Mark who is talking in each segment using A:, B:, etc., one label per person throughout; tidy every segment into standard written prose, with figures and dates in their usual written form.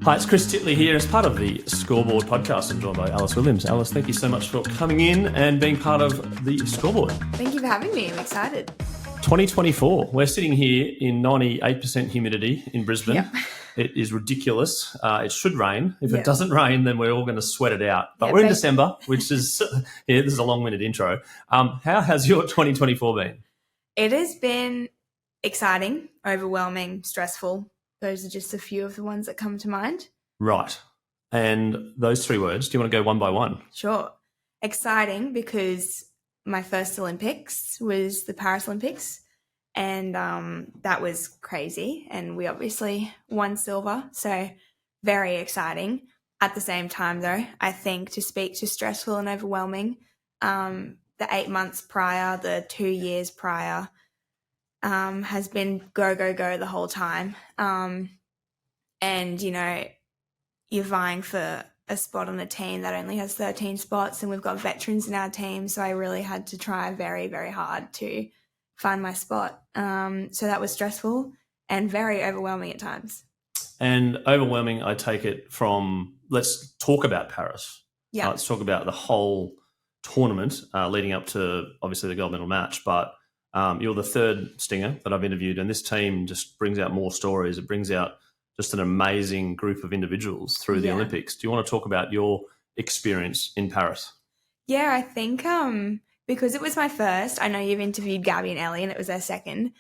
A: Hi, it's Chris Titley here as part of the Scoreboard podcast. I'm joined by Alice Williams. Alice, thank you so much for coming in and being part of the Scoreboard.
B: Thank you for having me. I'm excited.
A: 2024. We're sitting here in 98% humidity in Brisbane.
B: Yep.
A: It is ridiculous. It should rain. If it doesn't rain, then we're all going to sweat it out. But we're in December, which is, this is a long-winded intro. How has your 2024 been?
B: It has been exciting, overwhelming, stressful. Those are just a few of the ones that come to mind.
A: Right. And those three words, do you want to go one by one?
B: Sure. Exciting because my first Olympics was the Paris Olympics, and that was crazy. And we obviously won silver, so very exciting. At the same time, though, I think to speak to stressful and overwhelming, the 8 months prior, the 2 years prior, has been go, go, go the whole time. And, you know, you're vying for a spot on a team that only has 13 spots, and we've got veterans in our team. So I really had to try very, very hard to find my spot. So that was stressful and very overwhelming at times.
A: And overwhelming, I take it from, let's talk about Paris.
B: Yeah.
A: Let's talk about the whole tournament leading up to, obviously, the gold medal match. But you're the third stinger that I've interviewed, and this team just brings out more stories. It brings out just an amazing group of individuals through the Olympics. Do you want to talk about your experience in Paris?
B: Yeah, I think because it was my first, I know you've interviewed Gabby and Ellie and it was their second.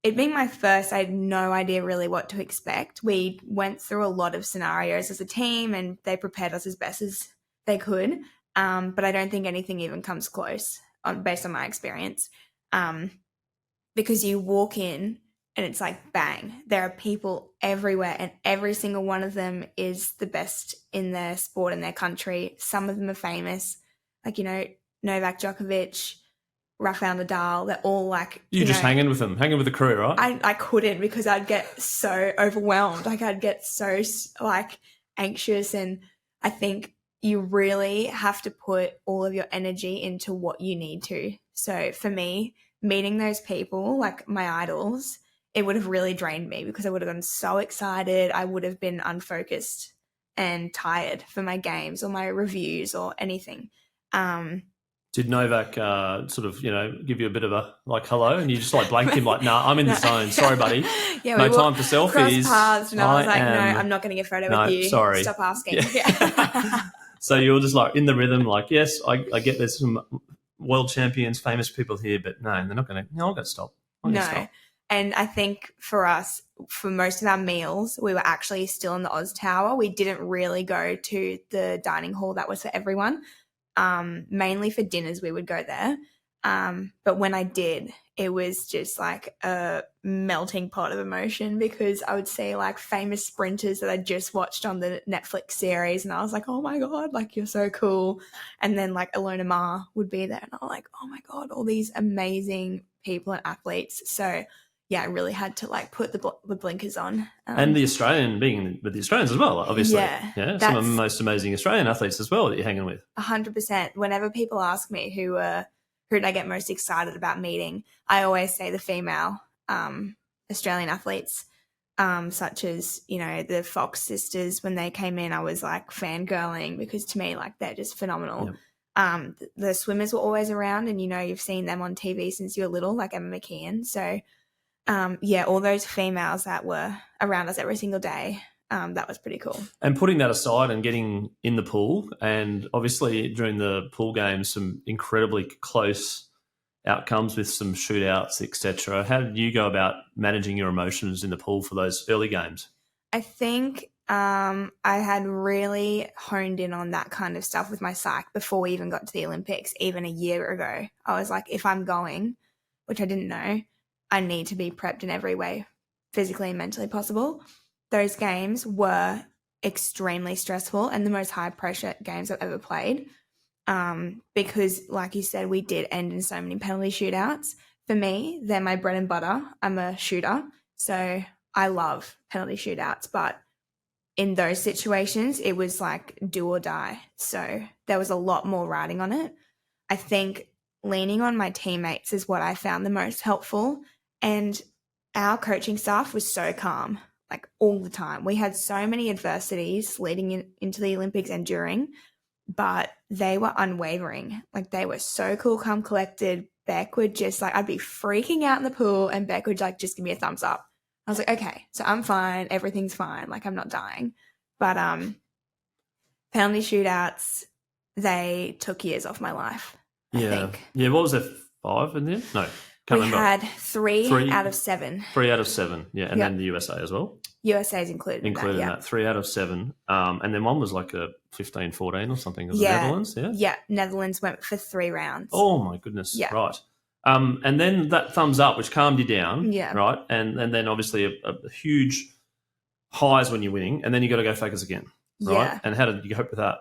B: It being my first, I had no idea really what to expect. We went through a lot of scenarios as a team and they prepared us as best as they could. But I don't think anything even comes close based on my experience. Because you walk in and it's like, bang, there are people everywhere and every single one of them is the best in their sport in their country. Some of them are famous, like, you know, Novak Djokovic, Rafael Nadal. They're all like...
A: You're just hanging with them, hanging with the crew, right?
B: I couldn't, because I'd get so overwhelmed. Like, I'd get so, like, anxious, and I think you really have to put all of your energy into what you need to. So for me, meeting those people, like my idols, it would have really drained me because I would have been so excited. I would have been unfocused and tired for my games or my reviews or anything.
A: Did Novak sort of, you know, give you a bit of a, like, hello, and you just, like, blanked him, like, nah, I'm in the zone. Sorry, buddy.
B: Yeah,
A: no time for selfies.
B: Crossed paths, and I was like, no, I'm not going to get a photo with you.
A: Sorry.
B: Stop asking.
A: Yeah. So you were just, like, in the rhythm, like, yes, I get there's some world champions, famous people here, but no, they're not going to, I'm going to stop. Stop.
B: And I think for us, for most of our meals, we were actually still in the Oz Tower. We didn't really go to the dining hall that was for everyone. Mainly for dinners, we would go there. But when I did, it was just like a melting pot of emotion, because I would see like famous sprinters that I just watched on the Netflix series, and I was like, oh my God, like, you're so cool. And then like Ilona Maher would be there, and I was like, oh my God, all these amazing people and athletes. So yeah, I really had to like put the blinkers on.
A: And the Australian, being with the Australians as well, obviously. Yeah, some of the most amazing Australian athletes as well that you're hanging with.
B: 100%. Whenever people ask me who did I get most excited about meeting, I always say the female Australian athletes, such as, you know, the Fox sisters. When they came in, I was like fangirling, because to me, like, they're just phenomenal. Yep. The swimmers were always around, and, you know, you've seen them on TV since you were little, like Emma McKeon. So all those females that were around us every single day, that was pretty cool.
A: And putting that aside and getting in the pool, and obviously during the pool games, some incredibly close outcomes with some shootouts, etc. How did you go about managing your emotions in the pool for those early games?
B: I think I had really honed in on that kind of stuff with my psych before we even got to the Olympics, even a year ago. I was like, if I'm going, which I didn't know, I need to be prepped in every way, physically and mentally possible. Those games were extremely stressful and the most high-pressure games I've ever played, because, like you said, we did end in so many penalty shootouts. For me, they're my bread and butter. I'm a shooter, so I love penalty shootouts. But in those situations, it was like do or die. So there was a lot more riding on it. I think leaning on my teammates is what I found the most helpful. And our coaching staff was so calm. like all the time. We had so many adversities leading into the Olympics and during, but they were unwavering. Like they were so cool, calm, collected. Beck would just like, I'd be freaking out in the pool and Beck would like just give me a thumbs up. I was like, okay, so I'm fine. Everything's fine. Like I'm not dying. But penalty shootouts, they took years off my life, I think.
A: Yeah, what was there, 5 in there? No, can't remember.
B: Had three out of 7.
A: 3 out of 7, yeah, and then the USA as well.
B: USA's included in that. 3
A: out of 7. And then one was like a 15-14 or something. Was
B: the
A: Netherlands,
B: Yeah, Netherlands went for 3 rounds.
A: Oh, my goodness, right. And then that thumbs up, which calmed you down, right? And then obviously a huge highs when you're winning, and then you got to go focus again, right?
B: Yeah.
A: And how did you cope with that?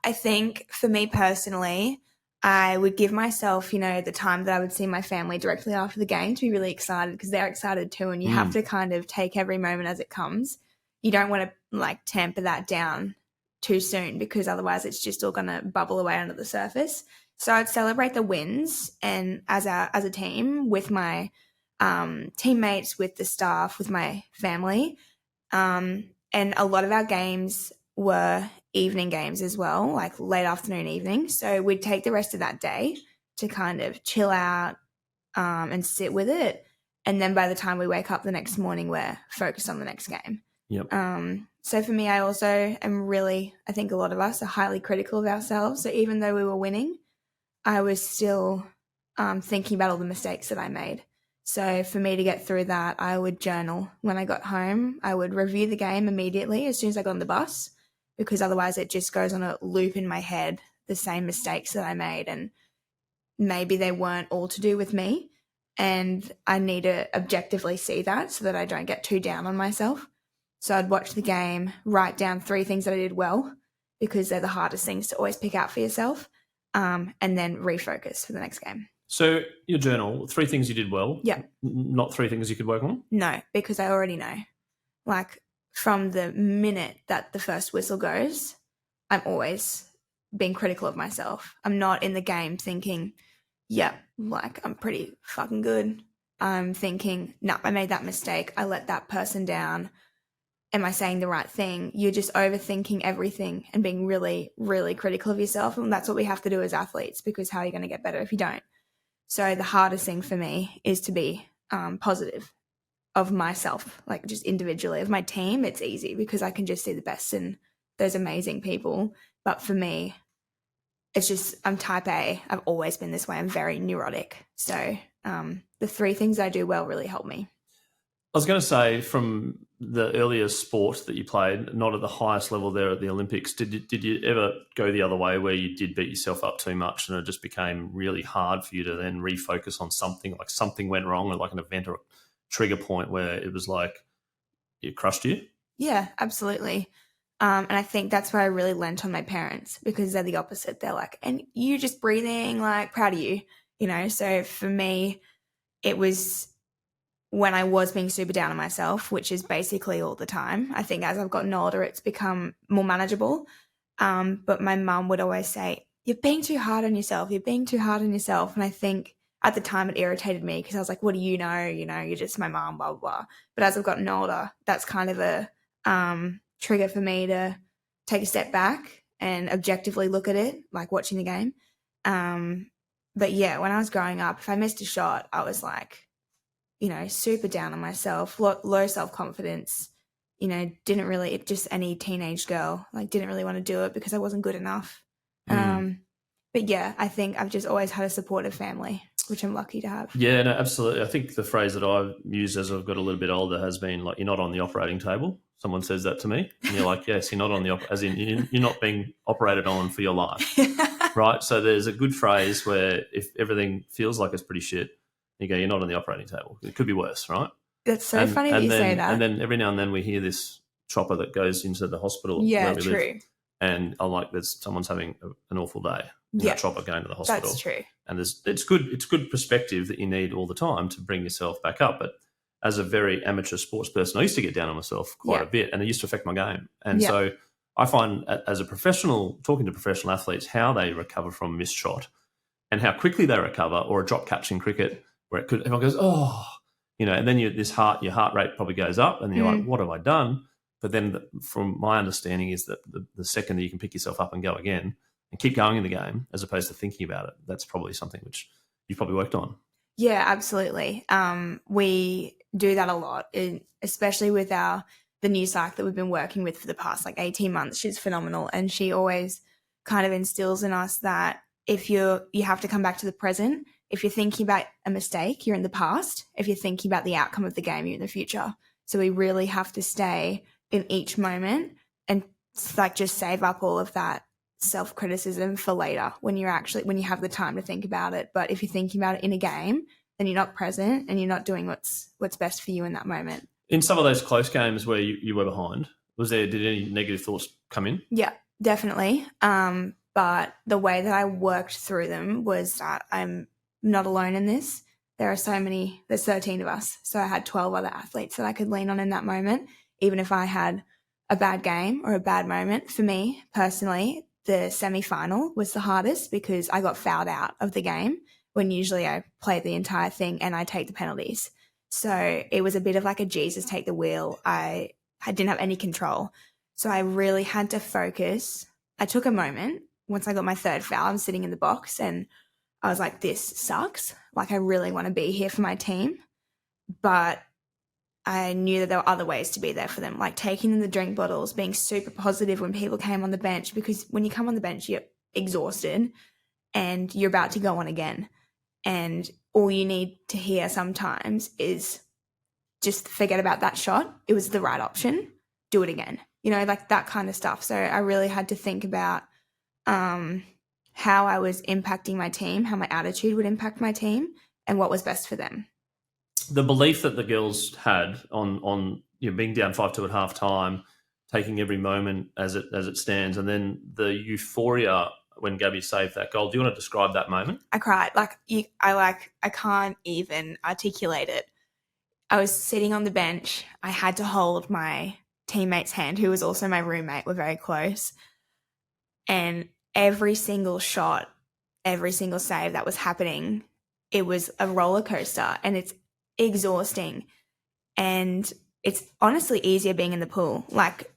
B: I think for me personally, I would give myself, the time that I would see my family directly after the game to be really excited because they're excited too, and you have to kind of take every moment as it comes. You don't want to like tamper that down too soon because otherwise it's just all going to bubble away under the surface. So I'd celebrate the wins and as a team with my teammates, with the staff, with my family. And a lot of our games were evening games as well, like late afternoon, evening. So we'd take the rest of that day to kind of chill out and sit with it. And then by the time we wake up the next morning, we're focused on the next game.
A: Yep.
B: So for me, I also am really, I think a lot of us are highly critical of ourselves. So even though we were winning, I was still thinking about all the mistakes that I made. So for me to get through that, I would journal. When I got home, I would review the game immediately as soon as I got on the bus, because otherwise it just goes on a loop in my head, the same mistakes that I made, and maybe they weren't all to do with me. And I need to objectively see that so that I don't get too down on myself. So I'd watch the game, write down 3 things that I did well, because they're the hardest things to always pick out for yourself, and then refocus for the next game.
A: So your journal, 3 things you did well.
B: Yeah.
A: Not 3 things you could work on?
B: No, because I already know. Like from the minute that the first whistle goes, I'm always being critical of myself. I'm not in the game thinking, like I'm pretty fucking good. I'm thinking, no, I made that mistake. I let that person down. Am I saying the right thing? You're just overthinking everything and being really, really critical of yourself. And that's what we have to do as athletes, because how are you going to get better if you don't? So the hardest thing for me is to be positive of myself, like just individually. Of my team, it's easy because I can just see the best in those amazing people. But for me, it's just I'm type A. I've always been this way. I'm very neurotic. So the 3 things I do well really help me.
A: I was going to say, from the earlier sport that you played, not at the highest level there at the Olympics, did you ever go the other way where you did beat yourself up too much and it just became really hard for you to then refocus on something, like something went wrong, or like an event or a trigger point where it was like it crushed you? Yeah,
B: absolutely. And I think that's where I really lent on my parents, because they're the opposite. They're like, and you just breathing, like proud of you, So for me, it was when I was being super down on myself, which is basically all the time. I think as I've gotten older, it's become more manageable. But my mum would always say, you're being too hard on yourself. You're being too hard on yourself. And I think at the time it irritated me because I was like, what do you know? You're just my mum, blah, blah, blah. But as I've gotten older, that's kind of a trigger for me to take a step back and objectively look at it, like watching the game. But yeah, when I was growing up, if I missed a shot, I was like, super down on myself, low self-confidence, didn't really, just any teenage girl, like didn't really want to do it because I wasn't good enough. But yeah, I think I've just always had a supportive family, which I'm lucky to have.
A: Yeah, no, absolutely. I think the phrase that I've used as I've got a little bit older has been like, you're not on the operating table. Someone says that to me and you're like, yes, you're not on the, as in you're not being operated on for your life, right? So there's a good phrase where if everything feels like it's pretty shit, you go, you're not on the operating table. It could be worse, right?
B: That's so funny that you say that.
A: And then every now and then we hear this chopper that goes into the hospital.
B: Yeah, true.
A: Live, and I'm like, someone's having an awful day. That chopper going to the hospital.
B: That's true.
A: And it's good perspective that you need all the time to bring yourself back up. But as a very amateur sports person, I used to get down on myself quite a bit, and it used to affect my game. And so I find as a professional, talking to professional athletes, how they recover from a missed shot and how quickly they recover, or a drop catch in cricket, where everyone goes, oh, and then your heart rate probably goes up, and you're like, what have I done? But then, from my understanding, is that the second that you can pick yourself up and go again and keep going in the game, as opposed to thinking about it, that's probably something which you've probably worked on.
B: Yeah, absolutely. We do that a lot, especially with the new psych that we've been working with for the past 18 months. She's phenomenal, and she always kind of instills in us that if you have to come back to the present. If you're thinking about a mistake, you're in the past. If you're thinking about the outcome of the game, you're in the future. So we really have to stay in each moment and just save up all of that self-criticism for later when you have the time to think about it. But if you're thinking about it in a game, then you're not present and you're not doing what's best for you in that moment.
A: In some of those close games where you were behind, did any negative thoughts come in?
B: Yeah, definitely. But the way that I worked through them was that I'm not alone in this. There's 13 of us. So I had 12 other athletes that I could lean on in that moment, even if I had a bad game or a bad moment. For me personally, the semi-final was the hardest because I got fouled out of the game when usually I play the entire thing and I take the penalties. So it was a bit of like a Jesus take the wheel. I didn't have any control. So I really had to focus. I took a moment. Once I got my third foul, I'm sitting in the box and I was like, this sucks. I really want to be here for my team. But I knew that there were other ways to be there for them, like taking them the drink bottles, being super positive when people came on the bench, because when you come on the bench, you're exhausted and you're about to go on again. And all you need to hear sometimes is just forget about that shot. It was the right option. Do it again. That kind of stuff. So I really had to think about how I was impacting my team, how my attitude would impact my team, and what was best for them.
A: The belief that the girls had on being down 5-2 at half time, taking every moment as it stands, and then the euphoria when Gabby saved that goal. Do you want to describe that moment?
B: I cried. I can't even articulate it. I was sitting on the bench. I had to hold my teammate's hand, who was also my roommate. We're very close. And every single shot, every single save that was happening, it was a roller coaster, and it's exhausting. And it's honestly easier being in the pool.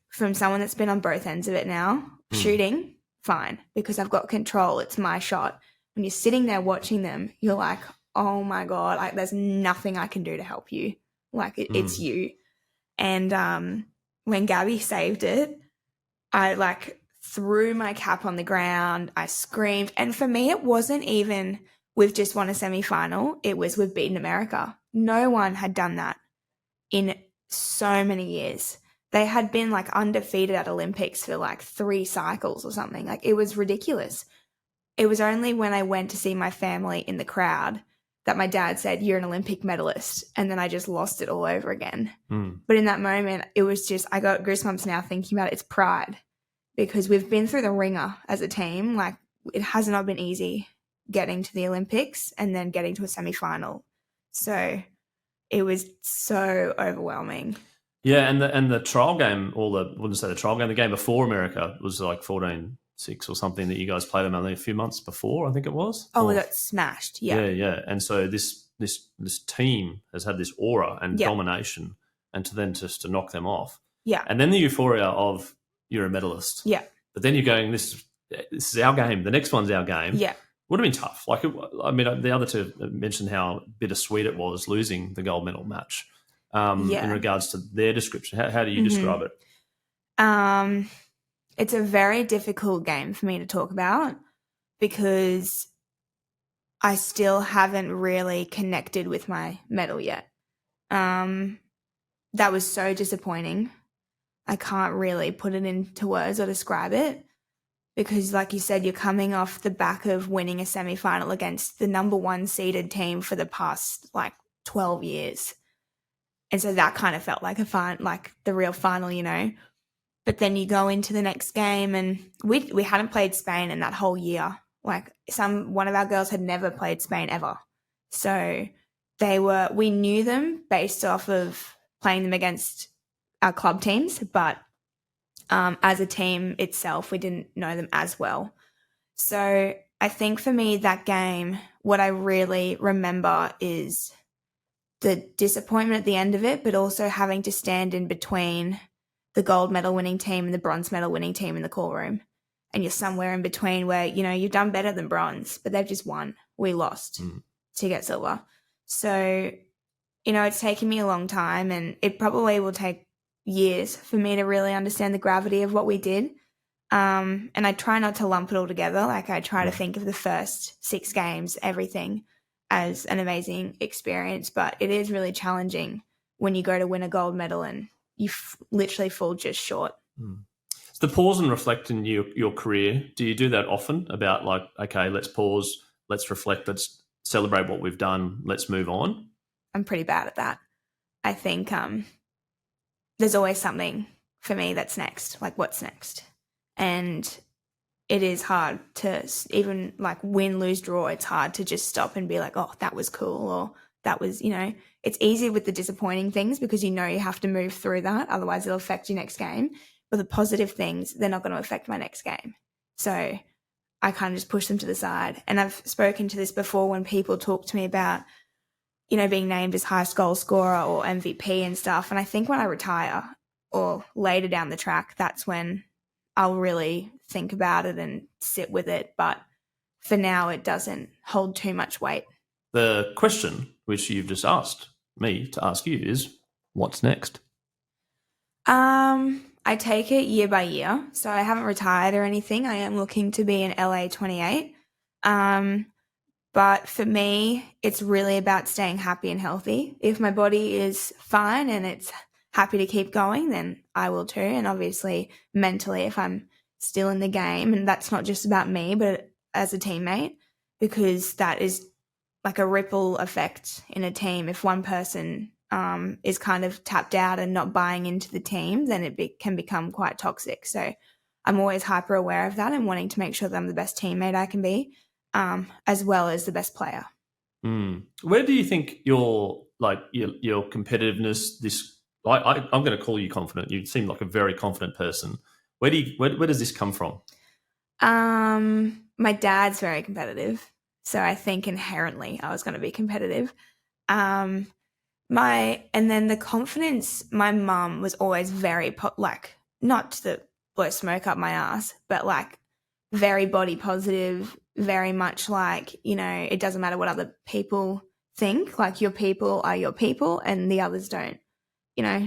B: From someone that's been on both ends of it now, shooting, fine, because I've got control. It's my shot. When you're sitting there watching them, you're like, oh my God, there's nothing I can do to help you. It's you. And when Gabby saved it, I threw my cap on the ground. I screamed. And for me, it wasn't even we've just won a semi-final. It was we've beaten America. No one had done that in so many years. They had been undefeated at Olympics for 3 cycles or something. It was ridiculous. It was only when I went to see my family in the crowd that my dad said, you're an Olympic medalist. And then I just lost it all over again. But in that moment, it was just, I got goosebumps now thinking about it. It's pride, because we've been through the ringer as a team. It has not been easy getting to the Olympics and then getting to a semi-final. So it was so overwhelming.
A: Yeah, and the trial game, the game before America was 14-6 or something that you guys played them only a few months before, I think it was.
B: Oh, we got smashed. Yeah.
A: Yeah. And so this team has had this aura and domination, and to knock them off. Yeah. And then the euphoria of you're a medalist. Yeah. But then you're going, this is our game. The next one's our game. Yeah. Would have been tough. The other two mentioned how bittersweet it was losing the gold medal match. In regards to their description, how do you describe it?
B: It's a very difficult game for me to talk about because I still haven't really connected with my medal yet. That was so disappointing. I can't really put it into words or describe it because, like you said, you're coming off the back of winning a semi-final against the number 1 seeded team for the past 12 years. And so that kind of felt like the real final, But then you go into the next game and we hadn't played Spain in that whole year. One of our girls had never played Spain ever. So we knew them based off of playing them against our club teams, but as a team itself, we didn't know them as well. So I think for me, that game, what I really remember is the disappointment at the end of it, but also having to stand in between the gold medal winning team and the bronze medal winning team in the call room. And you're somewhere in between where, you've done better than bronze, but they've just won. We lost to get silver. So, it's taken me a long time, and it probably will take years for me to really understand the gravity of what we did. And I try not to lump it all together. Like, I try to think of the first 6 games, everything, as an amazing experience, but it is really challenging when you go to win a gold medal and you literally fall just short.
A: The pause and reflect in your career, do you do that often about like, okay, let's pause, let's reflect, let's celebrate what we've done, let's move on?
B: I'm pretty bad at that. I think there's always something for me that's next, like what's next. And it is hard to even like win, lose, draw. It's hard to just stop and be like, oh, that was cool, or that was, it's easy with the disappointing things because you have to move through that. Otherwise it'll affect your next game. But the positive things, they're not going to affect my next game. So I kind of just push them to the side. And I've spoken to this before when people talk to me about, being named as highest goal scorer or MVP and stuff. And I think when I retire or later down the track, that's when I'll really think about it and sit with it. But for now, it doesn't hold too much weight.
A: The question which you've just asked me to ask you is, what's next?
B: I take it year by year. So I haven't retired or anything. I am looking to be in LA 28. But for me, it's really about staying happy and healthy. If my body is fine and it's happy to keep going, then I will too. And obviously mentally, if I'm still in the game, and that's not just about me, but as a teammate, because that is like a ripple effect in a team. If one person is kind of tapped out and not buying into the team, then it can become quite toxic. So I'm always hyper aware of that and wanting to make sure that I'm the best teammate I can be, as well as the best player.
A: Where do you think your competitiveness, I'm going to call you confident. You seem like a very confident person. Where does this come from?
B: My dad's very competitive, so I think inherently I was going to be competitive. And then the confidence, my mum was always very, not to blow smoke up my ass, but like very body positive, very much like, it doesn't matter what other people think, like your people are your people and the others don't,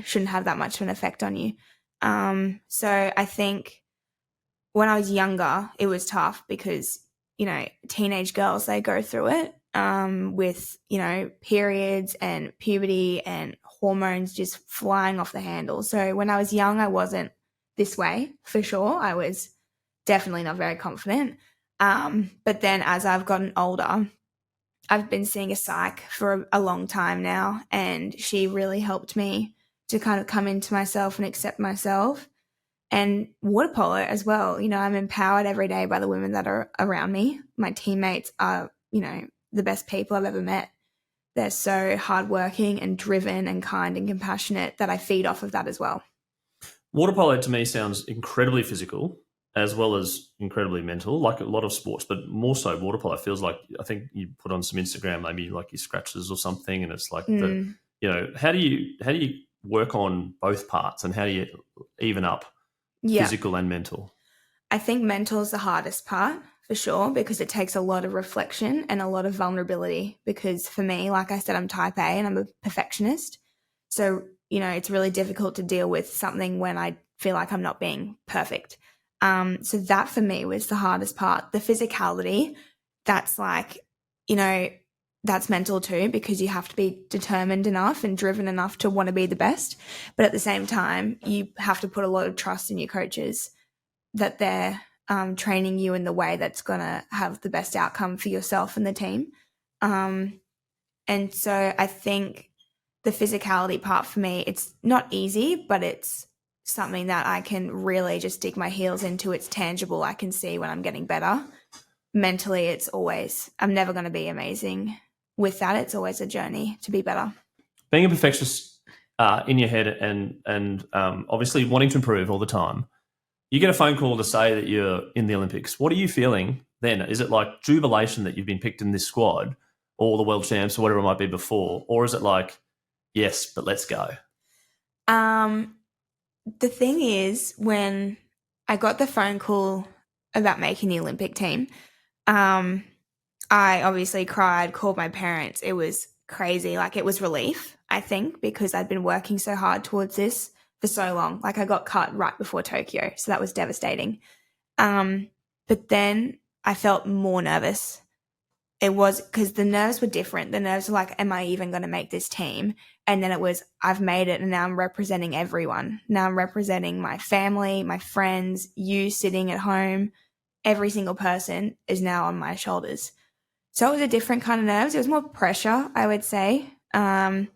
B: shouldn't have that much of an effect on you. So I think when I was younger, it was tough because, teenage girls, they go through it. With, periods and puberty and hormones just flying off the handle. So when I was young, I wasn't this way for sure. I was definitely not very confident. But then as I've gotten older, I've been seeing a psych for a long time now, and she really helped me to kind of come into myself and accept myself. And water polo as well. I'm empowered every day by the women that are around me. My teammates are, the best people I've ever met. They're so hardworking and driven and kind and compassionate that I feed off of that as well.
A: Water polo to me sounds incredibly physical as well as incredibly mental, like a lot of sports, but more so water polo feels like, I think you put on some Instagram, maybe like your scratches or something, and it's like, how do you work on both parts, and how do you even up physical and mental?
B: I think mental is the hardest part. For sure, because it takes a lot of reflection and a lot of vulnerability, because for me, like I said, I'm type A and I'm a perfectionist. So, it's really difficult to deal with something when I feel like I'm not being perfect. So that for me was the hardest part. The physicality, that's like, that's mental too, because you have to be determined enough and driven enough to want to be the best. But at the same time, you have to put a lot of trust in your coaches that they're training you in the way that's going to have the best outcome for yourself and the team. And so I think the physicality part for me, it's not easy, but it's something that I can really just dig my heels into. It's tangible. I can see when I'm getting better. Mentally, I'm never going to be amazing with that. It's always a journey to be better.
A: Being a perfectionist in your head and obviously wanting to improve all the time, you get a phone call to say that you're in the Olympics. What are you feeling then? Is it like jubilation that you've been picked in this squad, or the world champs, or whatever it might be before? Or is it like, Yes, but let's go.
B: The thing is, when I got the phone call about making the Olympic team, I obviously cried, called my parents. It was crazy. Like, it was relief, I think, because I'd been working so hard towards this for so long. Like, I got cut right before Tokyo, so that was devastating. But then I felt more nervous. It was because the nerves were different. The nerves were like, am I even going to make this team? And then it was, I've made it and now I'm representing everyone. Now I'm representing my family, my friends, you sitting at home. Every single person is now on my shoulders. So it was a different kind of nerves. It was more pressure, I would say. But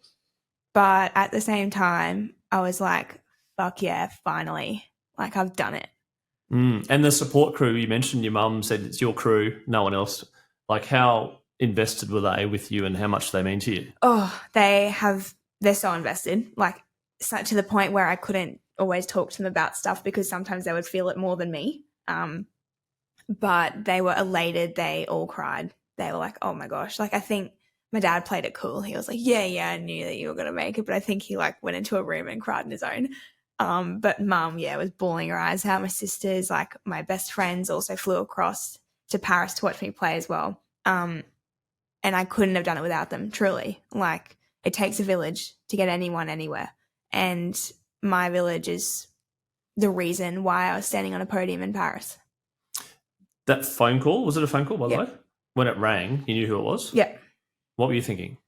B: at the same time, I was like, fuck yeah, finally. Like, I've done it.
A: And the support crew, you mentioned your mum said it's your crew, no one else. Like, how invested were they with you and how much do they mean to you?
B: Oh, they're so invested, like, to the point where I couldn't always talk to them about stuff because sometimes they would feel it more than me. But they were elated. They all cried. They were like, oh my gosh. Like, I think my dad played it cool. He was like, yeah, I knew that you were going to make it. But I think he like went into a room and cried on his own. But mum, was bawling her eyes out. My sisters, like my best friends, also flew across to Paris to watch me play as well. And I couldn't have done it without them, truly. Like, it takes a village to get anyone anywhere. And my village is the reason why I was standing on a podium in Paris.
A: That phone call, was it a phone call, by the
B: Yep.
A: way? When it rang, you knew who it was?
B: Yeah.
A: What were you thinking?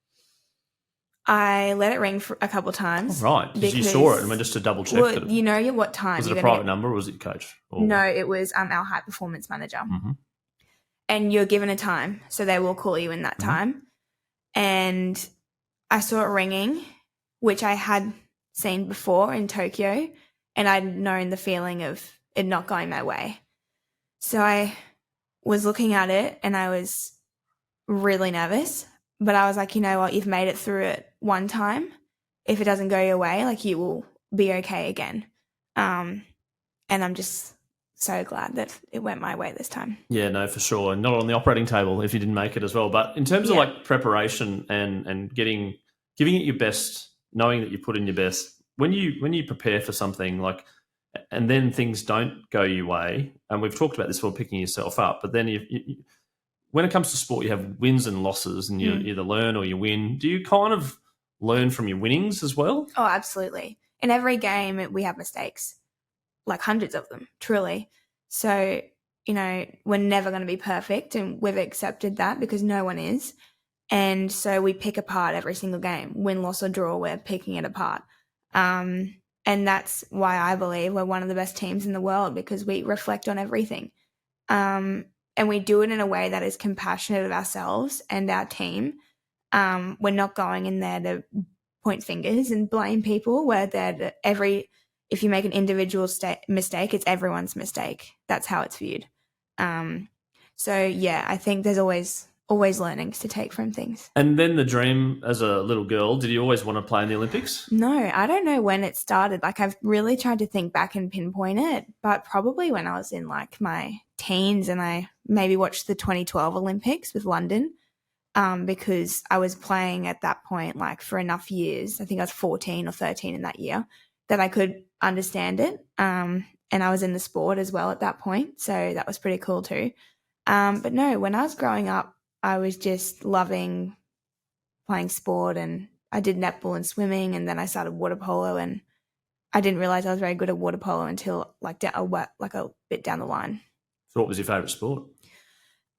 B: I let it ring for a couple times.
A: Oh, right, because you saw it and went just to double check.
B: Well, you know what time.
A: Was it a private number or was it your coach? Or...
B: No, it was our high performance manager.
A: Mm-hmm.
B: And you're given a time, so they will call you in that time. And I saw it ringing, which I had seen before in Tokyo, and I'd known the feeling of it not going my way. So I was looking at it and I was really nervous, but I was like, you know what, you've made it through it one time. If it doesn't go your way, like, you will be okay again. And I'm just so glad that it went my way this time.
A: Yeah, no, for sure. And not on the operating table if you didn't make it as well. But in terms of like preparation and giving it your best, knowing that you put in your best, when you prepare for something, like, and then things don't go your way, and we've talked about this before, picking yourself up, but then you when it comes to sport, you have wins and losses, and you either learn or you win. Do you kind of learn from your winnings as well?
B: Oh, absolutely. In every game, we have mistakes, like hundreds of them, truly. So, you know, we're never going to be perfect, and we've accepted that because no one is. And so we pick apart every single game. Win, loss, or draw, we're picking it apart. And that's why I believe we're one of the best teams in the world, because we reflect on everything. And we do it in a way that is compassionate of ourselves and our team. We're not going in there to point fingers and blame people. We're there to if you make an individual mistake, it's everyone's mistake. That's how it's viewed. So, yeah, I think there's always learnings to take from things.
A: And then the dream as a little girl, did you always want to play in the Olympics?
B: No, I don't know when it started. Like, I've really tried to think back and pinpoint it, but probably when I was in like my teens and I maybe watched the 2012 Olympics with London, because I was playing at that point like for enough years. I think I was 14 or 13 in that year that I could understand it. And I was in the sport as well at that point. So that was pretty cool too. But no, when I was growing up, I was just loving playing sport, and I did netball and swimming, and then I started water polo, and I didn't realize I was very good at water polo until like a bit down the line.
A: So what was your favourite sport?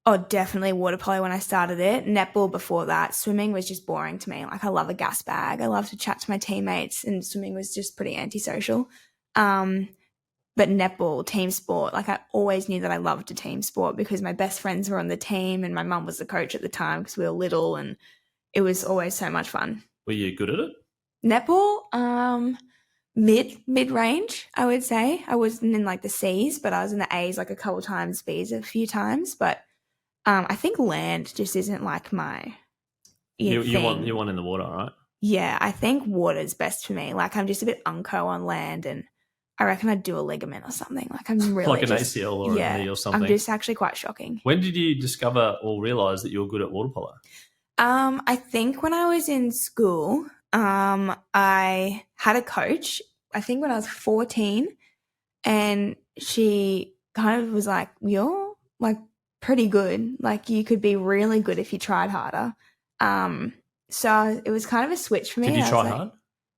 B: Oh, definitely water polo when I started it. Netball before that. Swimming was just boring to me. Like, I love a gas bag. I love to chat to my teammates, and swimming was just pretty antisocial. But netball, team sport, like, I always knew that I loved a team sport because my best friends were on the team and my mum was the coach at the time because we were little, and it was always so much fun.
A: Were you good at it?
B: Netball, mid-range, I would say. I wasn't in like the C's, but I was in the A's like a couple times, B's a few times. But I think land just isn't like my
A: you want in the water, right?
B: Yeah, I think water's best for me. Like, I'm just a bit unco on land, and I reckon I'd do a ligament or something. Like, I'm really
A: like an ACL or a knee or something.
B: I'm just actually quite shocking.
A: When did you discover or realise that you were good at water polo?
B: I think when I was in school, I had a coach, I think when I was 14, and she kind of was like, you're like pretty good. Like you could be really good if you tried harder. So it was kind of a switch for me.
A: Did you
B: I was
A: try
B: like,
A: hard?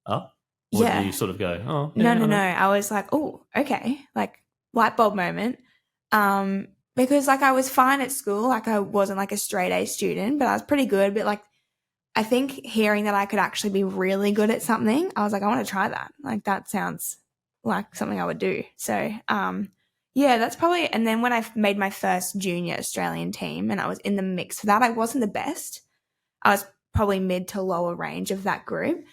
A: Or
B: Yeah.
A: did you sort of go, oh,
B: No,
A: yeah,
B: no,
A: I
B: no.
A: know.
B: I was like, oh, okay. Like light bulb moment. Because like I was fine at school. Like I wasn't like a straight A student, but I was pretty good. But like I think hearing that I could actually be really good at something, I was like, I want to try that. Like that sounds like something I would do. So, yeah, that's probably. And then when I made my first junior Australian team and I was in the mix for that, I wasn't the best. I was probably mid to lower range of that group.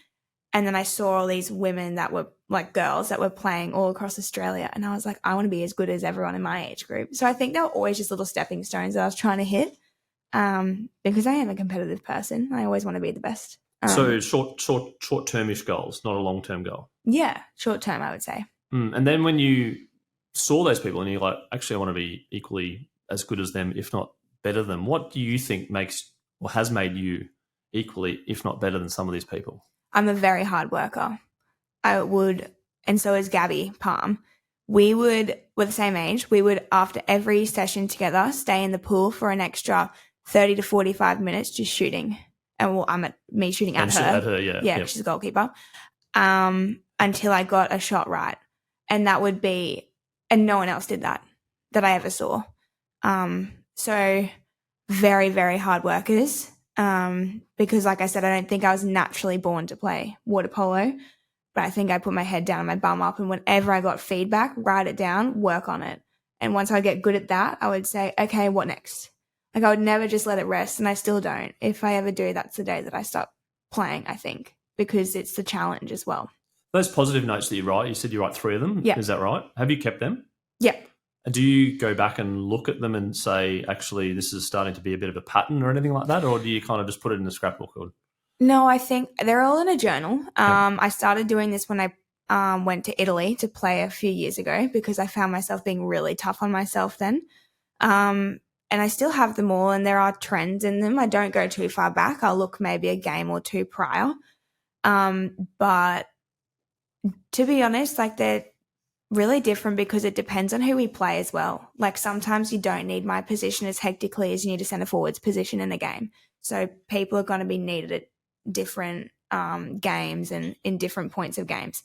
B: And then I saw all these women that were like girls that were playing all across Australia. And I was like, I want to be as good as everyone in my age group. So I think they were always just little stepping stones that I was trying to hit, because I am a competitive person. I always want to be the best.
A: So short-termish goals, not a long-term goal.
B: Yeah, short term, I would say.
A: And then when you saw those people and you're like, actually, I want to be equally as good as them, if not better than them, what do you think makes or has made you equally, if not better than some of these people?
B: I'm a very hard worker. I would, and so is Gabby Palm. We're the same age. We would, after every session together, stay in the pool for an extra 30 to 45 minutes just shooting. And well, me shooting at her.
A: At her, yeah.
B: Yeah, she's a goalkeeper. Until I got a shot right. And that would be, and no one else did that I ever saw. So very, very hard workers. Because like I said, I don't think I was naturally born to play water polo, but I think I put my head down and my bum up, and whenever I got feedback, write it down, work on it. And once I get good at that, I would say, okay, what next? Like I would never just let it rest, and I still don't. If I ever do, that's the day that I stop playing, I think, because it's the challenge as well.
A: Those positive notes that you write, you said you write 3 of them.
B: Yeah.
A: Is that right? Have you kept them?
B: Yep.
A: Do you go back and look at them and say, actually, this is starting to be a bit of a pattern or anything like that? Or do you kind of just put it in a scrapbook?
B: No, I think they're all in a journal. I started doing this when I went to Italy to play a few years ago because I found myself being really tough on myself then. And I still have them all, and there are trends in them. I don't go too far back. I'll look maybe a game or two prior. But to be honest, like they're really different because it depends on who we play as well. Like sometimes you don't need my position as hectically as you need a centre forward's position in a game. So people are going to be needed at different games and in different points of games.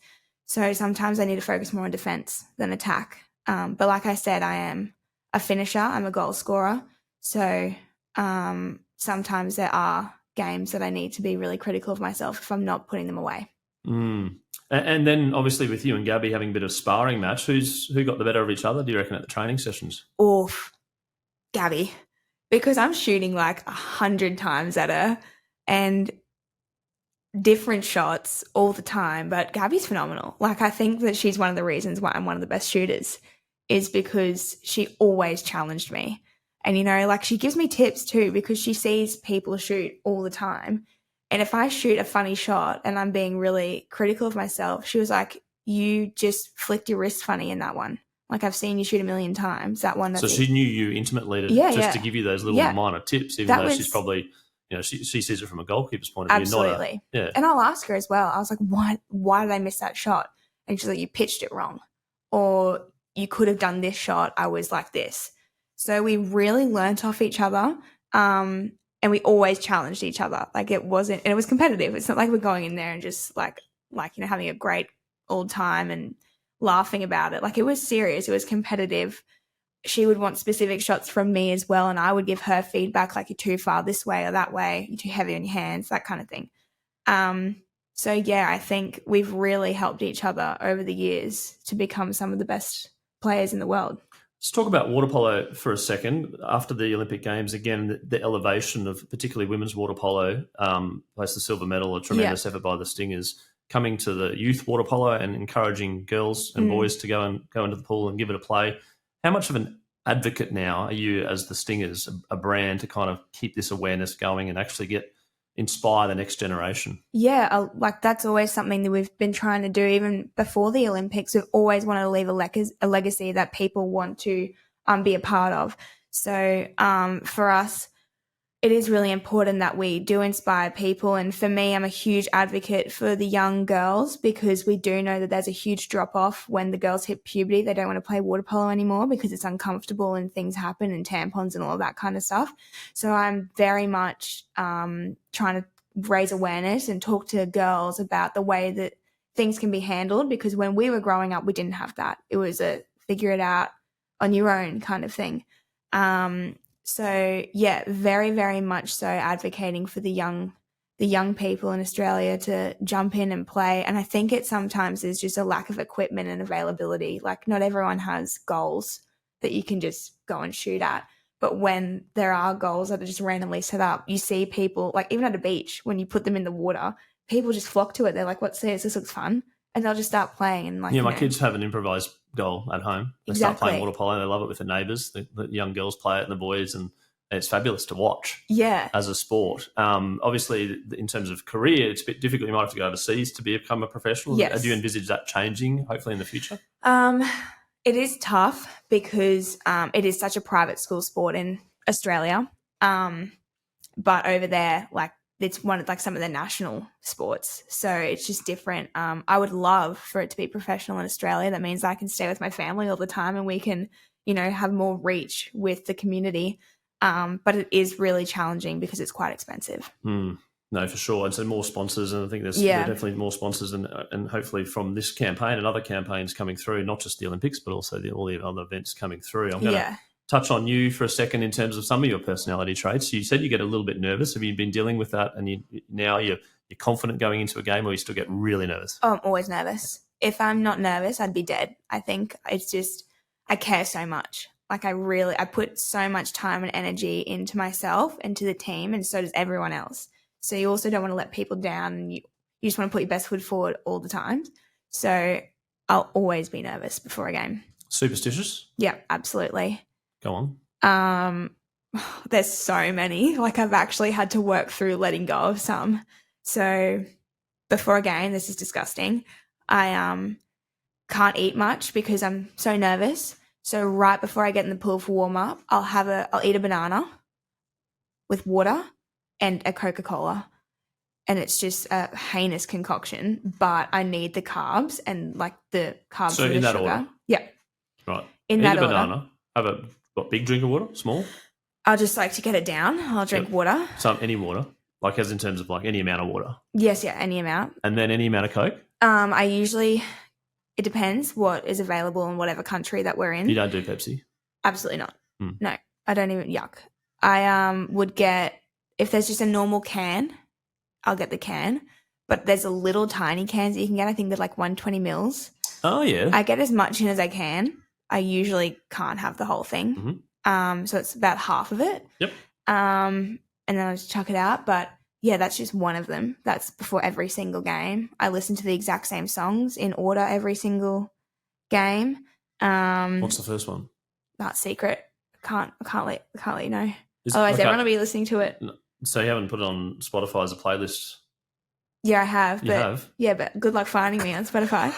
B: So sometimes I need to focus more on defence than attack. But like I said, I am a finisher. I'm a goal scorer. So sometimes there are games that I need to be really critical of myself if I'm not putting them away.
A: And then obviously with you and Gabby having a bit of sparring match, who got the better of each other, do you reckon, at the training sessions?
B: Oof, Gabby. Because I'm shooting like 100 times at her and different shots all the time. But Gabby's phenomenal. Like I think that she's one of the reasons why I'm one of the best shooters is because she always challenged me. And, you know, like she gives me tips too because she sees people shoot all the time. And if I shoot a funny shot and I'm being really critical of myself, she was like, you just flicked your wrist funny in that one. Like I've seen you shoot 1,000,000 times. That one.
A: So she knew you intimately to give you those little minor tips, even though she's probably, you know, she sees it from a goalkeeper's point of view.
B: Absolutely.
A: Yeah.
B: And I'll ask her as well. I was like, why did I miss that shot? And she's like, you pitched it wrong. Or you could have done this shot. I was like this. So we really learnt off each other. And we always challenged each other. Like it wasn't, and it was competitive. It's not like we're going in there and just like, you know, having a great old time and laughing about it. Like it was serious. It was competitive. She would want specific shots from me as well. And I would give her feedback, like you're too far this way or that way. You're too heavy on your hands, that kind of thing. So yeah, I think we've really helped each other over the years to become some of the best players in the world.
A: Let's talk about water polo for a second. After the Olympic Games, again, the elevation of particularly women's water polo, placed the silver medal, a tremendous effort by the Stingers, coming to the youth water polo and encouraging girls and boys to go into the pool and give it a play. How much of an advocate now are you as the Stingers, a brand, to kind of keep this awareness going and actually inspire the next generation?
B: Yeah, like that's always something that we've been trying to do. Even before the Olympics, we've always wanted to leave a legacy that people want to be a part of. So for us, it is really important that we do inspire people. And for me, I'm a huge advocate for the young girls because we do know that there's a huge drop off when the girls hit puberty. They don't want to play water polo anymore because it's uncomfortable and things happen and tampons and all of that kind of stuff. So I'm very much trying to raise awareness and talk to girls about the way that things can be handled, because when we were growing up, we didn't have that. It was a figure it out on your own kind of thing. So yeah, very, very much so advocating for the young people in Australia to jump in and play. And I think it sometimes is just a lack of equipment and availability. Like, not everyone has goals that you can just go and shoot at. But when there are goals that are just randomly set up, you see people, like even at a beach, when you put them in the water, people just flock to it. They're like, what's this? This looks fun. And they'll just start playing. And like,
A: yeah, my kids have an improvised goal at home. They start playing water polo. They love it with the neighbours. The young girls play it and the boys, and it's fabulous to watch.
B: Yeah, as
A: a sport. Obviously, in terms of career, it's a bit difficult. You might have to go overseas to become a professional.
B: Yes.
A: Do you envisage that changing, hopefully, in the future?
B: It is tough because it is such a private school sport in Australia. But over there, like, it's one of like some of the national sports, so it's just different. I would love for it to be professional in Australia. That means I can stay with my family all the time and we can, have more reach with the community. But it is really challenging because it's quite expensive.
A: No, for sure. And so more sponsors, and I think there are definitely more sponsors, and hopefully from this campaign and other campaigns coming through, not just the Olympics, but also all the other events coming through. I'm going to touch on you for a second in terms of some of your personality traits. You said you get a little bit nervous. Have you been dealing with that, and now you're confident going into a game, or you still get really nervous?
B: Oh, I'm always nervous. If I'm not nervous, I'd be dead. I think it's just, I care so much. Like, I put so much time and energy into myself and to the team, and so does everyone else. So you also don't want to let people down, and you just want to put your best foot forward all the time. So I'll always be nervous before a game.
A: Superstitious?
B: Yeah, absolutely.
A: Go on.
B: There's so many. Like, I've actually had to work through letting go of some. So before a game, this is disgusting. I can't eat much because I'm so nervous. So right before I get in the pool for warm up, I'll eat a banana with water and a Coca-Cola. And it's just a heinous concoction, but I need the carbs and like the carbs.
A: So
B: and
A: in
B: the
A: that
B: sugar.
A: order?
B: Yeah.
A: Right.
B: In
A: eat
B: that
A: a
B: order.
A: Banana. Have a big drink of water? Small?
B: I'll just like to get it down. I'll drink water.
A: Any water? Like, as in terms of like any amount of water?
B: Yes, yeah, any amount.
A: And then any amount of Coke?
B: It depends what is available in whatever country that we're in.
A: You don't do Pepsi?
B: Absolutely not. No, I don't even, yuck. I would get, if there's just a normal can, I'll get the can. But there's a little tiny cans that you can get. I think they're like 120 mils.
A: Oh, yeah.
B: I get as much in as I can. I usually can't have the whole thing. Mm-hmm. So it's about half of it.
A: Yep.
B: And then I just chuck it out. But yeah, that's just one of them. That's before every single game. I listen to the exact same songs in order every single game.
A: What's the first one?
B: That's secret. I can't let you know. Otherwise, everyone will be listening to it.
A: So you haven't put it on Spotify as a playlist?
B: Yeah, I have.
A: You have?
B: Yeah, but good luck finding me on Spotify.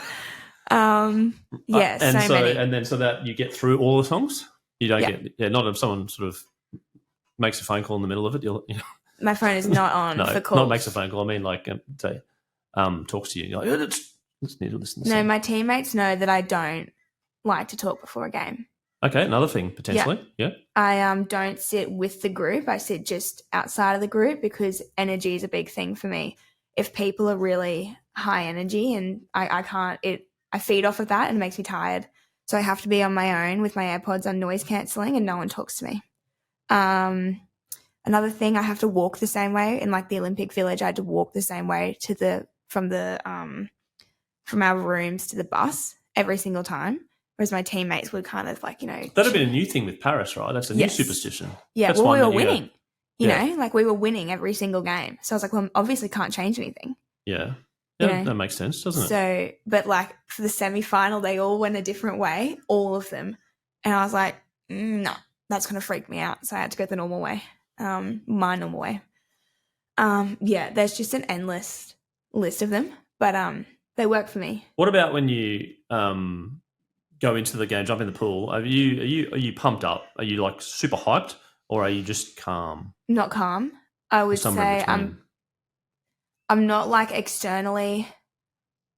B: Yeah, so many.
A: And then so that you get through all the songs? You don't get, not if someone sort of makes a phone call in the middle of it.
B: My phone is not on for calls.
A: Not makes a phone call. I mean, like, say, talks to you. You're like, let's need to listen to
B: my teammates know that I don't like to talk before a game.
A: Okay, another thing, potentially. Yeah.
B: I don't sit with the group. I sit just outside of the group because energy is a big thing for me. If people are really high energy and I can't, I feed off of that and it makes me tired. So I have to be on my own with my AirPods on noise cancelling and no one talks to me. Another thing, I have to walk the same way. In like the Olympic Village, I had to walk the same way from our rooms to the bus every single time. Whereas my teammates would kind of like,
A: That'd have been a new thing with Paris, right? That's a new superstition.
B: Yeah, well, we were winning. Like we were winning every single game. So I was like, well, obviously can't change anything.
A: Yeah. Yeah, that makes sense, doesn't it?
B: So, but like for the semi-final, they all went a different way, all of them. And I was like, no, that's going to freak me out. So I had to go the normal way, my normal way. There's just an endless list of them, but they work for me.
A: What about when you go into the game, jump in the pool? Are you pumped up? Are you like super hyped? or are you just calm?
B: Not calm. I
A: Or
B: would
A: somewhere in
B: say
A: between?
B: I'm not like externally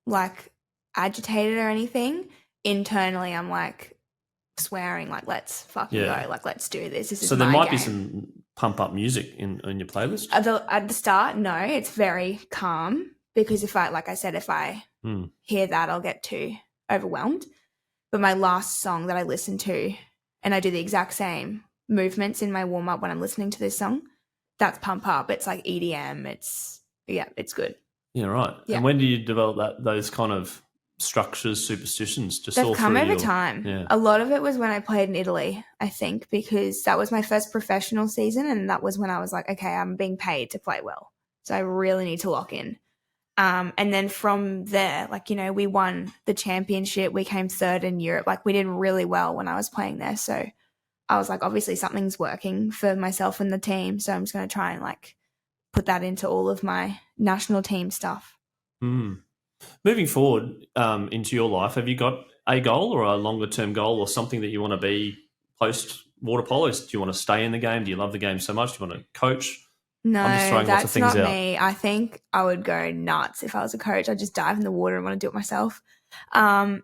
B: like agitated or anything. Internally, I'm like swearing, like let's fucking
A: Yeah.
B: go, like let's do this. This is
A: So there
B: my
A: might be
B: game.
A: some pump up music in your playlist.
B: At the start, no, it's very calm because if I hear that, I'll get too overwhelmed. But my last song that I listen to, and I do the exact same movements in my warm up when I'm listening to this song, that's pump up. It's like EDM. It's good.
A: Yeah, right.
B: Yeah.
A: And when do you develop those kind of structures, superstitions? Just
B: They've
A: all
B: come
A: through
B: over
A: your
B: time.
A: Yeah.
B: A lot of it was when I played in Italy, I think, because that was my first professional season, and that was when I was like, okay, I'm being paid to play well, so I really need to lock in. And then from there, like, we won the championship. We came third in Europe. Like, we did really well when I was playing there. So I was like, obviously something's working for myself and the team. So I'm just going to try and like put that into all of my national team stuff.
A: Mm. Moving forward into your life, have you got a goal or a longer term goal or something that you want to be post water polo? Do you want to stay in the game? Do you love the game so much? Do you want to coach?
B: No,
A: I'm just throwing lots of
B: that's
A: things
B: not
A: out.
B: me. I think I would go nuts if I was a coach. I'd just dive in the water and want to do it myself. I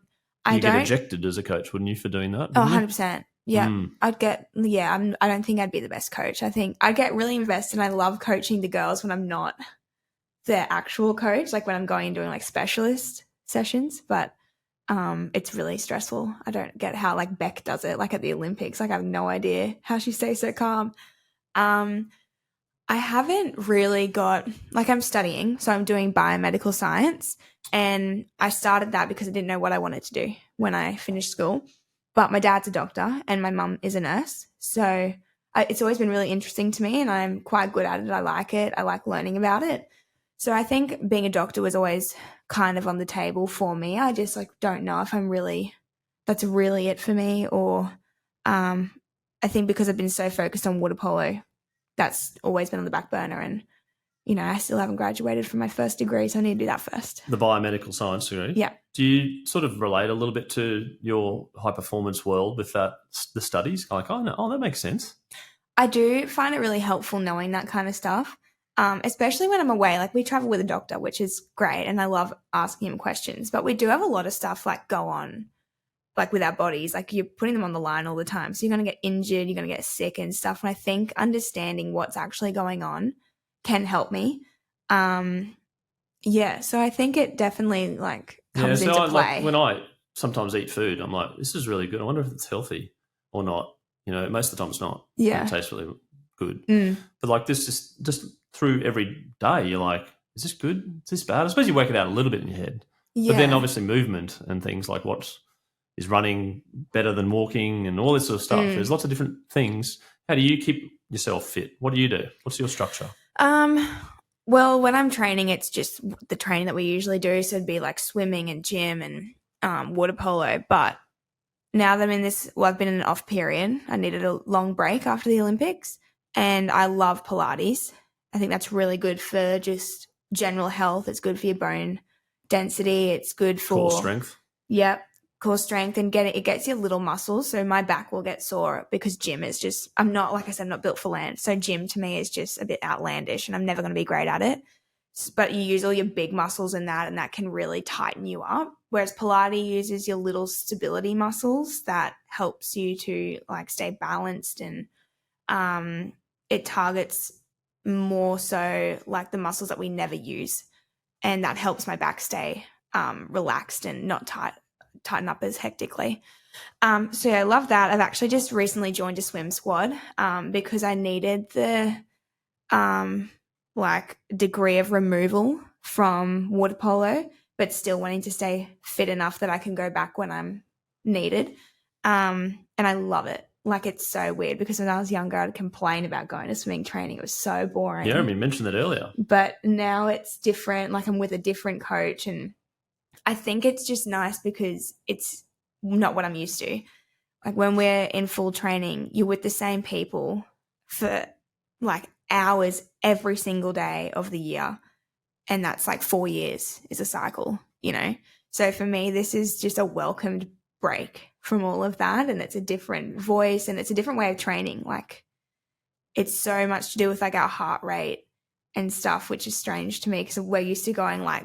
A: You get
B: don't.
A: ejected as a coach, wouldn't you, for doing that?
B: Oh,
A: wouldn't you?
B: 100%. Yeah.
A: Mm.
B: I don't think I'd be the best coach. I think I'd get really invested, and I love coaching the girls when I'm not their actual coach, like when I'm going and doing like specialist sessions, but it's really stressful. I don't get how like Beck does it, like at the Olympics. Like I have no idea how she stays so calm. I haven't really got, like, I'm studying, so I'm doing biomedical science, and I started that because I didn't know what I wanted to do when I finished school. But my dad's a doctor and my mum is a nurse, so it's always been really interesting to me, and I'm quite good at it. I like it. I like learning about it. So I think being a doctor was always kind of on the table for me. I just like don't know if that's really it for me, or I think because I've been so focused on water polo, that's always been on the back burner, and I still haven't graduated from my first degree, so I need to do that first.
A: The biomedical science degree.
B: Yeah.
A: Do you sort of relate a little bit to your high performance world with the studies? Like, that makes sense.
B: I do find it really helpful knowing that kind of stuff, especially when I'm away. Like, we travel with a doctor, which is great, and I love asking him questions, but we do have a lot of stuff like go on, like with our bodies, like you're putting them on the line all the time. So you're going to get injured, you're going to get sick and stuff. And I think understanding what's actually going on can help me. So I think it definitely like comes into play.
A: Like, when I sometimes eat food, I'm like, this is really good. I wonder if it's healthy or not. Most of the time it's not.
B: Yeah.
A: It tastes really good. But like this, just through every day, you're like, is this good? Is this bad? I suppose you work it out a little bit in your head.
B: Yeah.
A: But then obviously movement and things like is running better than walking and all this sort of stuff. There's lots of different things. How do you keep yourself fit? What do you do? What's your structure?
B: Well, when I'm training, it's just the training that we usually do. So it'd be like swimming and gym and water polo. But now that I've been in an off period. I needed a long break after the Olympics, and I love Pilates. I think that's really good for just general health. It's good for your bone density. It's good for
A: core strength.
B: Yep. Core strength, and it gets your little muscles. So my back will get sore because gym is just, I'm not built for land. So gym to me is just a bit outlandish, and I'm never going to be great at it. But you use all your big muscles in that, and that can really tighten you up. Whereas Pilates uses your little stability muscles that helps you to like stay balanced, and it targets more so like the muscles that we never use. And that helps my back stay relaxed and not tighten up as hectically. So I love that. I've actually just recently joined a swim squad because I needed the degree of removal from water polo, but still wanting to stay fit enough that I can go back when I'm needed. And I love it. Like, it's so weird because when I was younger, I'd complain about going to swimming training. It was so boring.
A: Yeah, you mentioned that earlier.
B: But now it's different. Like, I'm with a different coach, and I think it's just nice because it's not what I'm used to. Like, when we're in full training, you're with the same people for like hours every single day of the year. And that's like 4 years is a cycle, So for me, this is just a welcomed break from all of that. And it's a different voice, and it's a different way of training. Like, it's so much to do with like our heart rate and stuff, which is strange to me because we're used to going like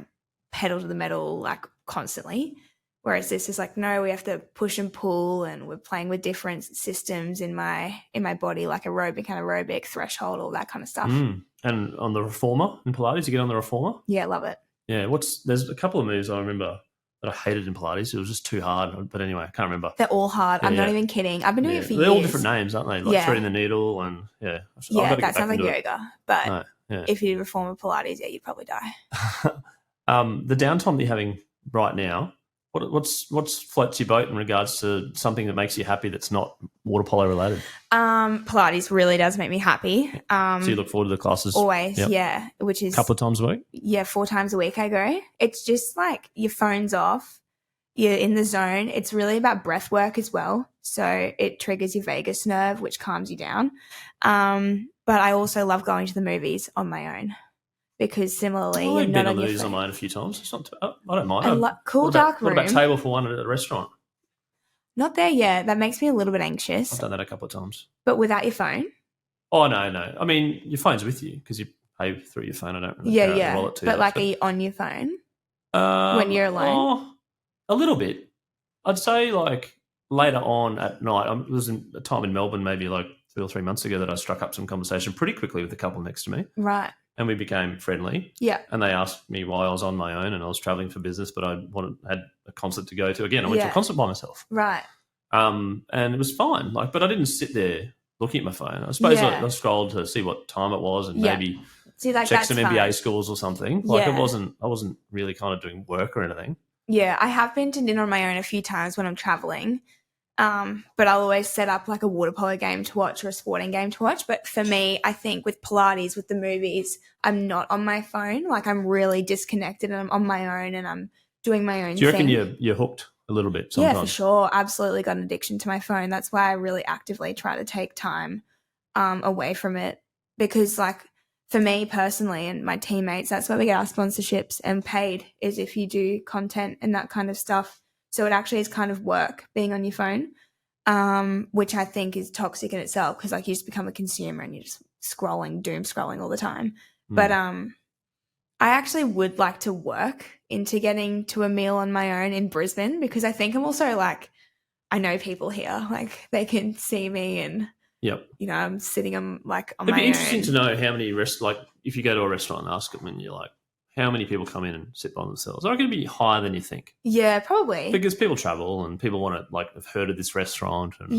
B: pedal to the metal like constantly. Whereas this is like, no, we have to push and pull, and we're playing with different systems in my body, like aerobic, threshold, all that kind of stuff.
A: And on the reformer in Pilates, you get on the reformer?
B: Yeah, love it.
A: Yeah, there's a couple of moves I remember that I hated in Pilates. It was just too hard. But anyway, I can't remember.
B: They're all hard. I'm not even kidding. I've been doing it for years.
A: They're all different names, aren't they? Like threading the needle and
B: Yeah, that sounds like yoga. But if you did reformer Pilates, you'd probably die.
A: The downtime that you're having right now, what's floats your boat in regards to something that makes you happy that's not water polo related?
B: Pilates really does make me happy.
A: So you look forward to the classes?
B: Always, yeah. Which is
A: a couple of times a week?
B: Yeah, 4 times a week I go. It's just like your phone's off, you're in the zone. It's really about breath work as well. So it triggers your vagus nerve, which calms you down. But I also love going to the movies on my own. Because similarly,
A: I've been on the movies on my own a few times. It's not I don't mind.
B: Dark room.
A: What about table for one at a restaurant?
B: Not there yet. That makes me a little bit anxious.
A: I've done that a couple of times.
B: But without your phone?
A: Oh, no. I mean, your phone's with you because you pay through your phone. I don't really carry the wallet too.
B: But like, are you on your phone when you're alone?
A: Oh, a little bit. I'd say like later on at night. There was a time in Melbourne maybe like 2 or 3 months ago that I struck up some conversation pretty quickly with the couple next to me.
B: Right.
A: And we became friendly.
B: Yeah.
A: And they asked me why I was on my own, and I was traveling for business, but I had a concert to go to. Again, I went to a concert by myself.
B: Right.
A: And it was fine. But I didn't sit there looking at my phone. I suppose I scrolled to see what time it was and maybe check some NBA scores or something. I wasn't really kind of doing work or anything.
B: Yeah, I have been to dinner on my own a few times when I'm traveling. But I'll always set up like a water polo game to watch or a sporting game to watch. But for me, I think with Pilates, with the movies, I'm not on my phone. Like I'm really disconnected and I'm on my own and I'm doing my own thing.
A: Do you reckon you're hooked a little bit sometimes?
B: Yeah, for sure. Absolutely got an addiction to my phone. That's why I really actively try to take time away from it. Because like for me personally and my teammates, that's why we get our sponsorships and paid is if you do content and that kind of stuff. So it actually is kind of work being on your phone, which I think is toxic in itself because like you just become a consumer and you're just doom scrolling all the time. But I actually would like to work into getting to a meal on my own in Brisbane because I think I'm also like, I know people here, like they can see me and, I'm sitting on my own.
A: It'd be interesting to know how many if you go to a restaurant and ask them and you're like, how many people come in and sit by themselves? I reckon it'd be higher than you think.
B: Yeah, probably.
A: Because people travel and people want to have heard of this restaurant and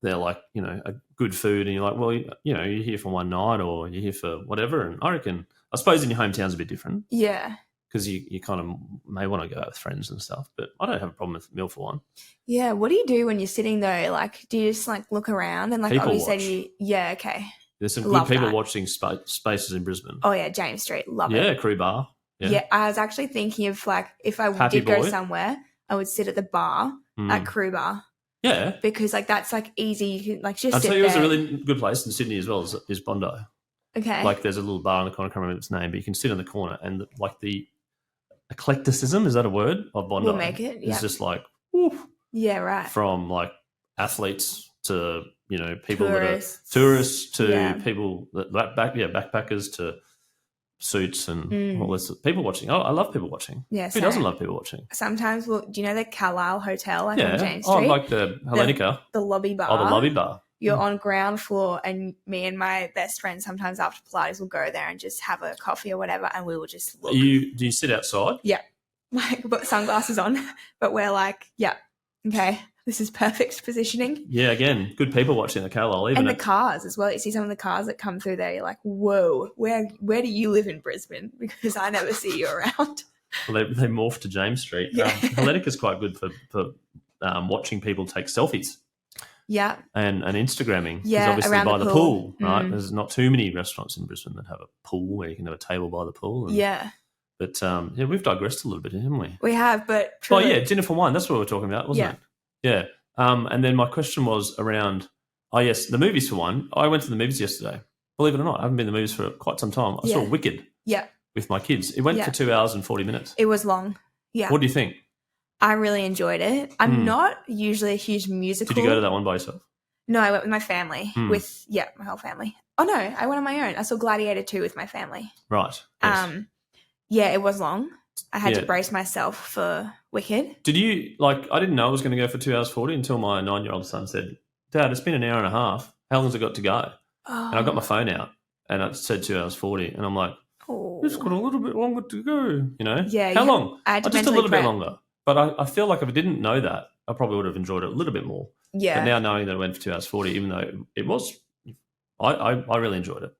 A: they're like, a good food and you're like, well, you're here for one night or you're here for whatever. And I suppose in your hometown's a bit different.
B: Yeah.
A: Because you kind of may want to go out with friends and stuff, but I don't have a problem with meal for one.
B: Yeah. What do you do when you're sitting though? Like, do you just look around and
A: people
B: obviously
A: watch.
B: Okay.
A: There's some good people watching spaces in Brisbane.
B: Oh, yeah, James Street. Love it.
A: Yeah, Crew Bar.
B: Yeah, I was actually thinking of if I did go somewhere, I would sit at the bar at Crew Bar.
A: Yeah.
B: Because that's easy. You can just
A: I'll
B: sit
A: tell you
B: there.
A: It's a really good place in Sydney as well is Bondi.
B: Okay.
A: There's a little bar in the corner, I can't remember its name, but you can sit in the corner and the eclecticism, is that a word, of Bondi?
B: We'll make it, yeah.
A: It's just woof.
B: Yeah, right.
A: From athletes to people
B: tourists.
A: that are tourists to people that backpackers to suits and all this. People watching. I love people watching.
B: Yeah,
A: who doesn't love people watching?
B: Sometimes, do you know the Carlisle Hotel on James
A: Street?
B: Oh,
A: like the Hellenica,
B: the lobby bar.
A: Oh, the lobby bar.
B: You're on ground floor, and me and my best friend sometimes after Pilates will go there and just have a coffee or whatever, and we will just look.
A: Do you sit outside?
B: Yeah, put sunglasses on, but we're okay. This is perfect positioning.
A: Yeah, again, good people watching the Carlisle.
B: And the cars as well. You see some of the cars that come through there, you're like, whoa, where do you live in Brisbane? Because I never see you around.
A: Well, they morphed to James Street.
B: Yeah.
A: Hellenica's quite good for watching people take selfies.
B: Yeah.
A: And Instagramming.
B: Yeah,
A: obviously
B: around
A: by the pool, right?
B: Mm.
A: There's not too many restaurants in Brisbane that have a pool where you can have a table by the pool. But, we've digressed a little bit, haven't we?
B: We have, but...
A: Oh, yeah, dinner for one. That's what we were talking about, wasn't it? Yeah. And then my question was around, the movies for one. I went to the movies yesterday. Believe it or not, I haven't been to the movies for quite some time. I saw Wicked with my kids. It went for 2 hours and 40 minutes.
B: It was long. Yeah.
A: What do you think?
B: I really enjoyed it. I'm not usually a huge musical.
A: Did you go to that one by yourself?
B: No, I went with my family. With my whole family. Oh no, I went on my own. I saw Gladiator 2 with my family.
A: Right. Yes.
B: Yeah, it was long. I had to brace myself for Wicked.
A: Did you, like, I didn't know I was going to go for 2 hours 40 until my 9-year-old son said, Dad, it's been an hour and a half. How long has it got to go?
B: Oh.
A: And I got my phone out and it said 2 hours 40. And I'm like, it's got a little bit longer to go, you know?
B: Yeah.
A: How long?
B: I had to
A: just a little
B: prep.
A: bit longer. But I feel like if I didn't know that, I probably would have enjoyed it a little bit more.
B: Yeah.
A: But now knowing that it went for 2 hours 40, even though it was, I really enjoyed it.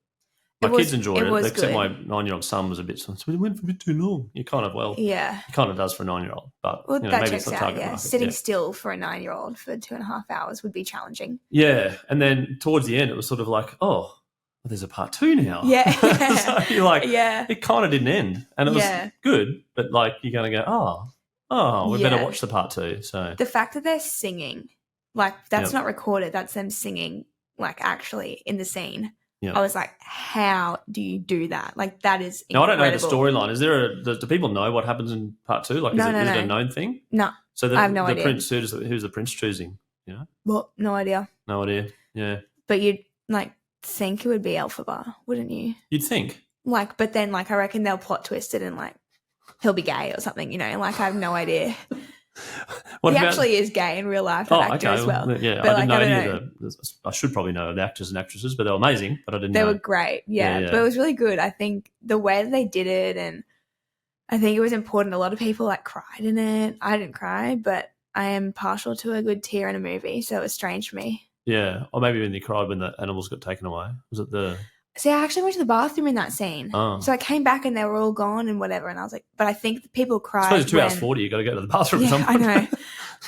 A: My kids enjoyed it, except my 9-year-old son was a bit, so it went for a bit too long. You kind of, he kind of does for a 9-year-old. But
B: that
A: maybe
B: checks
A: it's not
B: out,
A: target market.
B: Sitting still for a 9-year-old for 2.5 hours would be challenging.
A: Yeah. And then towards the end, it was sort of like, well, there's a part 2 now.
B: Yeah.
A: So you're like, it kind of didn't end. And it was good, but like you're going to go, we better watch the part 2. So
B: the fact that they're singing, like that's not recorded, that's them singing like actually in the scene. Yep. I was like, how do you do that? Like that is incredible.
A: Now, I don't know the storyline. Is there do people know what happens in part 2? Like is it a known thing?
B: No.
A: So
B: I have no idea.
A: Prince, who's the prince choosing? You know?
B: Well, no idea.
A: No idea. Yeah.
B: But you'd like think it would be Elphaba, wouldn't you?
A: You'd think.
B: Like, but then like I reckon they'll plot twist it and like he'll be gay or something, you know, like I have no idea. He actually is gay in real life, that actor as well.
A: Yeah, but I didn't know any of I should probably know the actors and actresses, but they were amazing, but I didn't know.
B: They were great, yeah. But it was really good. I think the way that they did it, and I think it was important. A lot of people like cried in it. I didn't cry, but I am partial to a good tear in a movie, so it was strange for me.
A: Yeah, or maybe when you cried when the animals got taken away. Was it the...
B: See, I actually went to the bathroom in that scene.
A: Oh.
B: So I came back and they were all gone and whatever. And I was like, but I think the people cried.
A: I suppose 2 hours 40, you got to go to the bathroom at some point.
B: I know.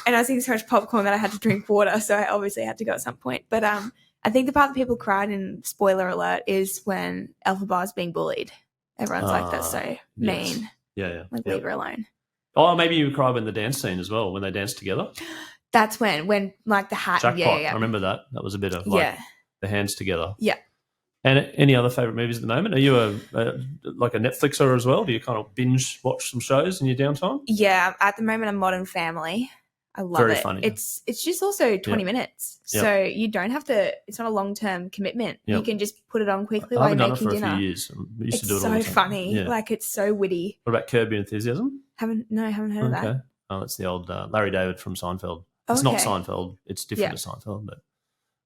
B: And I was eating so much popcorn that I had to drink water. So I obviously had to go at some point. But I think the part that people cried, and spoiler alert, is when Elphaba is being bullied. Everyone's like, that's so mean.
A: Yeah.
B: Like, leave her alone.
A: Oh, maybe you cried when the dance scene as well, when they danced together.
B: That's when like the hat.
A: Jackpot.
B: Yeah.
A: I remember that. That was a bit of like the hands together.
B: Yeah.
A: And any other favourite movies at the moment? Are you like a Netflixer as well? Do you kind of binge watch some shows in your downtime?
B: Yeah, at the moment I'm Modern Family. I love
A: Very
B: it.
A: Funny.
B: It's just also 20 minutes. So you don't have to, it's not a long-term commitment. You can just put it on quickly while you're making dinner.
A: I haven't done it for a few years. I used to do it all the time.
B: It's so funny. Yeah. Like it's so witty.
A: What about Curb Your Enthusiasm?
B: Haven't heard of that.
A: Oh, it's the old Larry David from Seinfeld. It's not Seinfeld. It's different to Seinfeld, but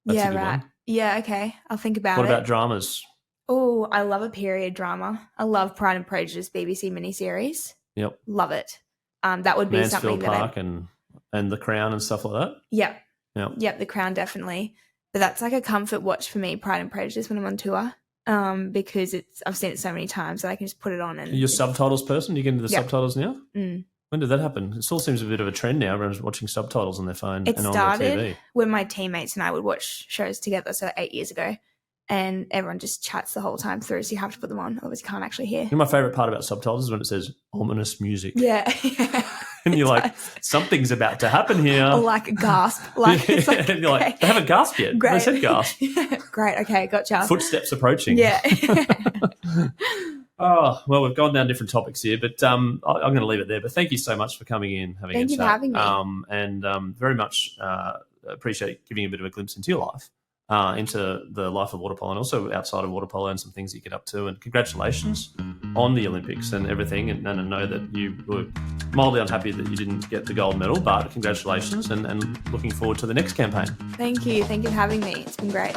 A: that's a good one.
B: Yeah, okay. I'll think about it.
A: What about dramas?
B: Oh, I love a period drama. I love Pride and Prejudice BBC miniseries.
A: Yep.
B: Love it. That would be
A: Mansfield
B: something that
A: Park and The Crown and stuff like that?
B: Yep.
A: Yep.
B: Yep, The Crown definitely. But that's like a comfort watch for me, Pride and Prejudice, when I'm on tour. Because I've seen it so many times that I can just put it on. And
A: you're a subtitles person? Do you get into the subtitles now?
B: Mm.
A: When did that happen? It still seems a bit of a trend now. Everyone's watching subtitles on their phone and on their TV.
B: It started when my teammates and I would watch shows together, so 8 years ago. And everyone just chats the whole time through, so you have to put them on. Otherwise, you can't actually hear.
A: You know, my favourite part about subtitles is when it says ominous music.
B: Yeah.
A: And you're like, something's about to happen here.
B: Or like a gasp. Like, it's like,
A: and you're like, they haven't gasped yet.
B: Great.
A: They said gasp.
B: Great. Okay, gotcha.
A: Footsteps approaching.
B: Yeah.
A: Oh, well, we've gone down different topics here, but I'm going to leave it there. But thank you so much for coming in, having a chat.
B: Thank you for having me.
A: And very much appreciate giving a bit of a glimpse into your life, into the life of water polo, and also outside of water polo and some things you get up to. And congratulations on the Olympics and everything. And I know that you were mildly unhappy that you didn't get the gold medal, but congratulations and looking forward to the next campaign.
B: Thank you. Thank you for having me. It's been great.